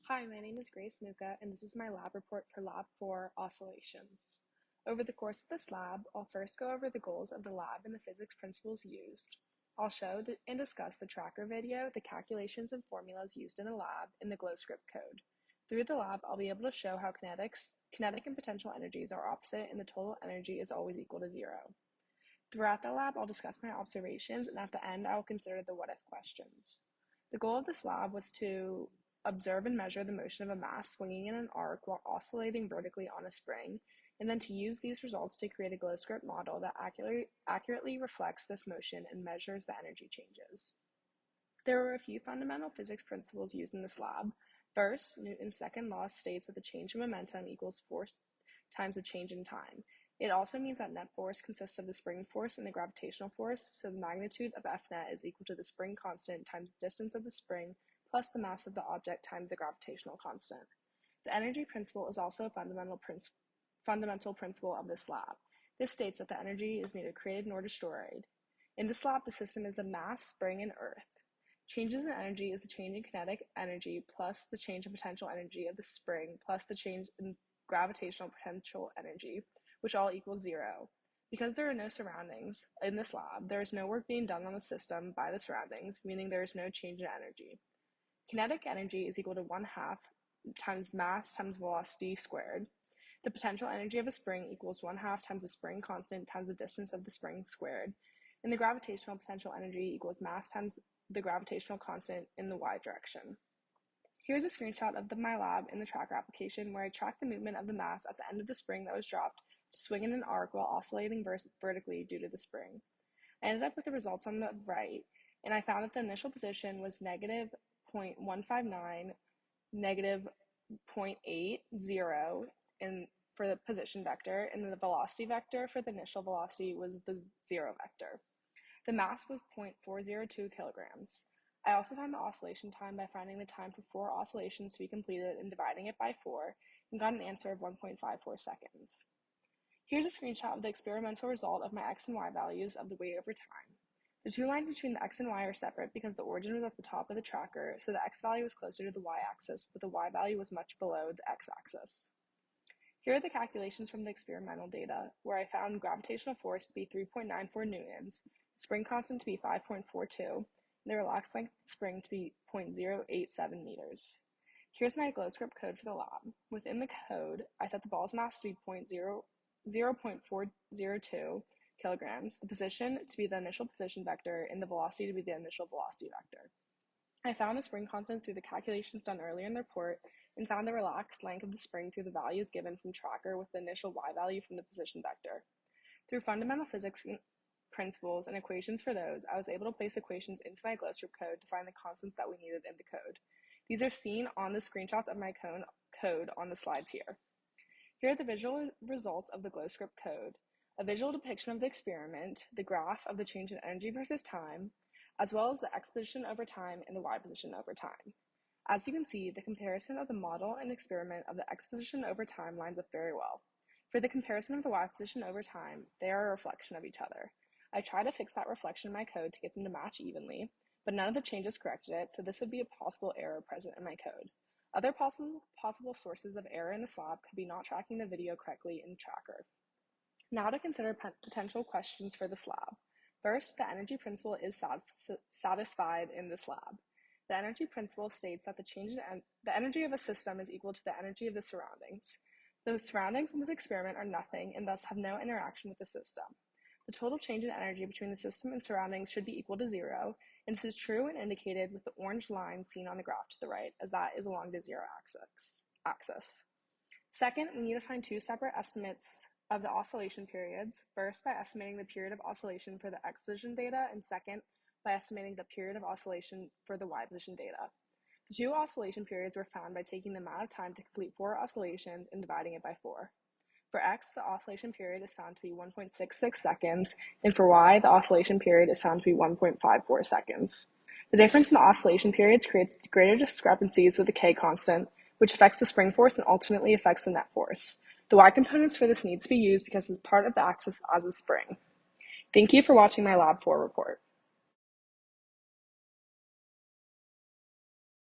Hi, my name is Grace Muka, and this is my lab report for Lab 4, Oscillations. Over the course of this lab, I'll first go over the goals of the lab and the physics principles used. I'll show and discuss the tracker video, the calculations and formulas used in the lab, and the GlowScript code. Through the lab, I'll be able to show how kinetic and potential energies are opposite and the total energy is always equal to zero. Throughout the lab, I'll discuss my observations, and at the end, I will consider the what-if questions. The goal of this lab was to observe and measure the motion of a mass swinging in an arc while oscillating vertically on a spring, and then to use these results to create a GlowScript model that accurately reflects this motion and measures the energy changes. There were a few fundamental physics principles used in this lab. First, Newton's second law states that the change in momentum equals force times the change in time. It also means that net force consists of the spring force and the gravitational force, so the magnitude of F net is equal to the spring constant times the distance of the spring plus the mass of the object times the gravitational constant. The energy principle is also a fundamental principle of this lab. This states that the energy is neither created nor destroyed. In this lab, the system is the mass, spring, and earth. Changes in energy is the change in kinetic energy plus the change in potential energy of the spring plus the change in gravitational potential energy, which all equals zero. Because there are no surroundings in this lab, there is no work being done on the system by the surroundings, meaning there is no change in energy. Kinetic energy is equal to 1/2 times mass times velocity squared. The potential energy of a spring equals 1/2 times the spring constant times the distance of the spring squared. And the gravitational potential energy equals mass times the gravitational constant in the y direction. Here's a screenshot of my lab in the tracker application where I tracked the movement of the mass at the end of the spring that was dropped to swing in an arc while oscillating vertically due to the spring. I ended up with the results on the right, and I found that the initial position was negative 0.159, negative 0.80 for the position vector, and the velocity vector for the initial velocity was the zero vector. The mass was 0.402 kilograms. I also found the oscillation time by finding the time for 4 oscillations to be completed and dividing it by 4, and got an answer of 1.54 seconds. Here's a screenshot of the experimental result of my x and y values of the weight over time. The two lines between the x and y are separate because the origin was at the top of the tracker, so the x value was closer to the y-axis, but the y value was much below the x-axis. Here are the calculations from the experimental data, where I found gravitational force to be 3.94 newtons, the spring constant to be 5.42, and the relaxed length of the spring to be 0.087 meters. Here's my GlowScript code for the lab. Within the code, I set the ball's mass to be 0.402 kilograms, the position to be the initial position vector, and the velocity to be the initial velocity vector. I found the spring constant through the calculations done earlier in the report and found the relaxed length of the spring through the values given from tracker with the initial y value from the position vector. Through fundamental physics principles and equations for those, I was able to place equations into my GlowScript code to find the constants that we needed in the code. These are seen on the screenshots of my code on the slides here. Here are the visual results of the GlowScript code, a visual depiction of the experiment, the graph of the change in energy versus time, as well as the x position over time and the y position over time. As you can see, the comparison of the model and experiment of the x position over time lines up very well. For the comparison of the y position over time, they are a reflection of each other. I tried to fix that reflection in my code to get them to match evenly, but none of the changes corrected it, so this would be a possible error present in my code. Other possible sources of error in this lab could be not tracking the video correctly in the tracker. Now to consider potential questions for this lab. First, the energy principle is satisfied in this lab. The energy principle states that the energy of a system is equal to the energy of the surroundings. The surroundings in this experiment are nothing and thus have no interaction with the system. The total change in energy between the system and surroundings should be equal to zero, and this is true and indicated with the orange line seen on the graph to the right, as that is along the zero axis. Second, we need to find two separate estimates of the oscillation periods, first by estimating the period of oscillation for the x position data, and second, by estimating the period of oscillation for the y position data. The two oscillation periods were found by taking the amount of time to complete 4 oscillations and dividing it by 4. For x, the oscillation period is found to be 1.66 seconds, and for y, the oscillation period is found to be 1.54 seconds. The difference in the oscillation periods creates greater discrepancies with the k constant, which affects the spring force and ultimately affects the net force. The y components for this needs to be used because it's part of the axis as a spring. Thank you for watching my Lab 4 report.